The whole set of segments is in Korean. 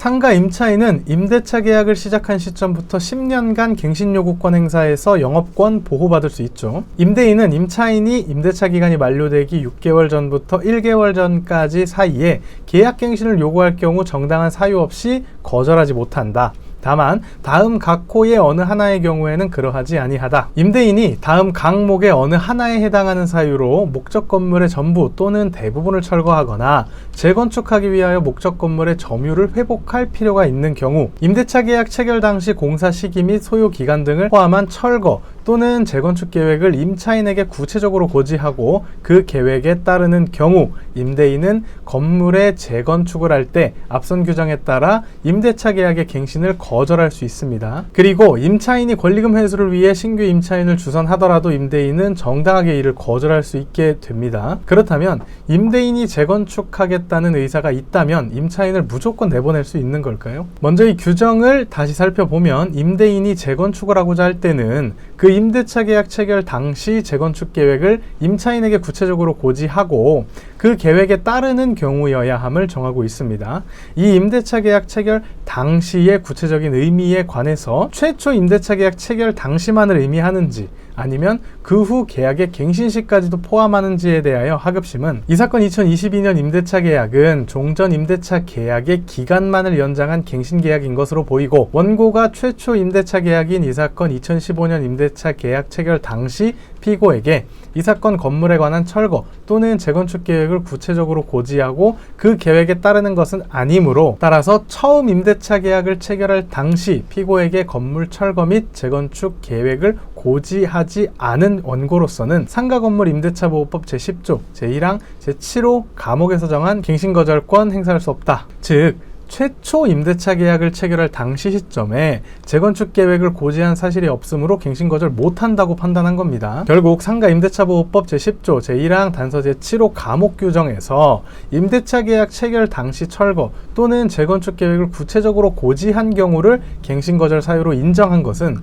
상가 임차인은 임대차 계약을 시작한 시점부터 10년간 갱신요구권 행사에서 영업권 보호받을 수 있죠. 임대인은 임차인이 임대차 기간이 만료되기 6개월 전부터 1개월 전까지 사이에 계약 갱신을 요구할 경우 정당한 사유 없이 거절하지 못한다. 다만 다음 각 호의 어느 하나의 경우에는 그러하지 아니하다. 임대인이 다음 각목의 어느 하나에 해당하는 사유로 목적 건물의 전부 또는 대부분을 철거하거나 재건축하기 위하여 목적 건물의 점유를 회복할 필요가 있는 경우, 임대차 계약 체결 당시 공사 시기 및 소요 기간 등을 포함한 철거 또는 재건축 계획을 임차인에게 구체적으로 고지하고 그 계획에 따르는 경우, 임대인은 건물의 재건축을 할 때 앞선 규정에 따라 임대차 계약의 갱신을 거절할 수 있습니다. 그리고 임차인이 권리금 회수를 위해 신규 임차인을 주선하더라도 임대인은 정당하게 이를 거절할 수 있게 됩니다. 그렇다면 임대인이 재건축하겠다는 의사가 있다면 임차인을 무조건 내보낼 수 있는 걸까요? 먼저 이 규정을 다시 살펴보면 임대인이 재건축을 하고자 할 때는 그 임대차 계약 체결 당시 재건축 계획을 임차인에게 구체적으로 고지하고 그 계획에 따르는 경우여야 함을 정하고 있습니다. 이 임대차 계약 체결 당시의 구체적인 의미에 관해서 최초 임대차 계약 체결 당시만을 의미하는지 아니면 그 후 계약의 갱신시까지도 포함하는지에 대하여 하급심은 이 사건 2022년 임대차 계약은 종전 임대차 계약의 기간만을 연장한 갱신 계약인 것으로 보이고, 원고가 최초 임대차 계약인 이 사건 2015년 임대차 계약 체결 당시 피고에게 이 사건 건물에 관한 철거 또는 재건축 계획을 구체적으로 고지하고 그 계획에 따르는 것은 아니므로, 따라서 처음 임대차 계약을 체결할 당시 피고에게 건물 철거 및 재건축 계획을 고지하지 않은 원고로서는 상가건물 임대차보호법 제10조 제1항 제7호 감옥에서 정한 갱신거절권 행사할 수 없다. 즉 최초 임대차 계약을 체결할 당시 시점에 재건축 계획을 고지한 사실이 없으므로 갱신거절 못한다고 판단한 겁니다. 결국 상가 임대차보호법 제10조 제1항 단서 제7호 감옥 규정에서 임대차 계약 체결 당시 철거 또는 재건축 계획을 구체적으로 고지한 경우를 갱신거절 사유로 인정한 것은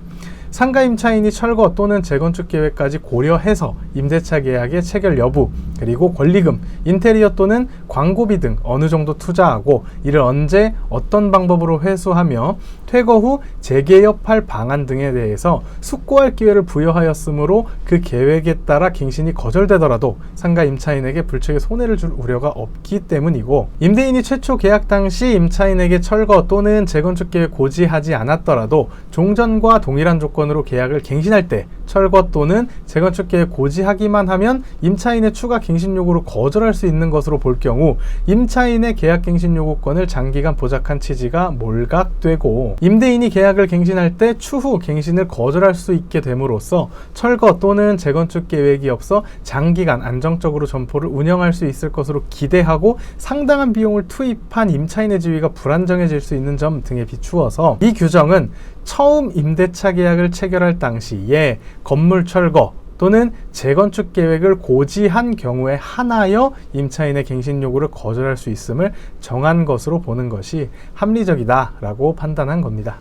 상가 임차인이 철거 또는 재건축 계획까지 고려해서 임대차 계약의 체결 여부, 그리고 권리금, 인테리어 또는 광고비 등 어느 정도 투자하고 이를 언제 어떤 방법으로 회수하며 퇴거 후 재개업할 방안 등에 대해서 숙고할 기회를 부여하였으므로 그 계획에 따라 갱신이 거절되더라도 상가 임차인에게 불측의 손해를 줄 우려가 없기 때문이고, 임대인이 최초 계약 당시 임차인에게 철거 또는 재건축 계획 고지하지 않았더라도 종전과 동일한 조건으로 계약을 갱신할 때 철거 또는 재건축 계획 고지하기만 하면 임차인의 추가 갱신 요구를 거절할 수 있는 것으로 볼 경우 임차인의 계약 갱신 요구권을 장기간 보장한 취지가 몰각되고, 임대인이 계약을 갱신할 때 추후 갱신을 거절할 수 있게 됨으로써 철거 또는 재건축 계획이 없어 장기간 안정적으로 점포를 운영할 수 있을 것으로 기대하고 상당한 비용을 투입한 임차인의 지위가 불안정해질 수 있는 점 등에 비추어서 이 규정은 처음 임대차 계약을 체결할 당시에 건물 철거 또는 재건축 계획을 고지한 경우에 한하여 임차인의 갱신 요구를 거절할 수 있음을 정한 것으로 보는 것이 합리적이다라고 판단한 겁니다.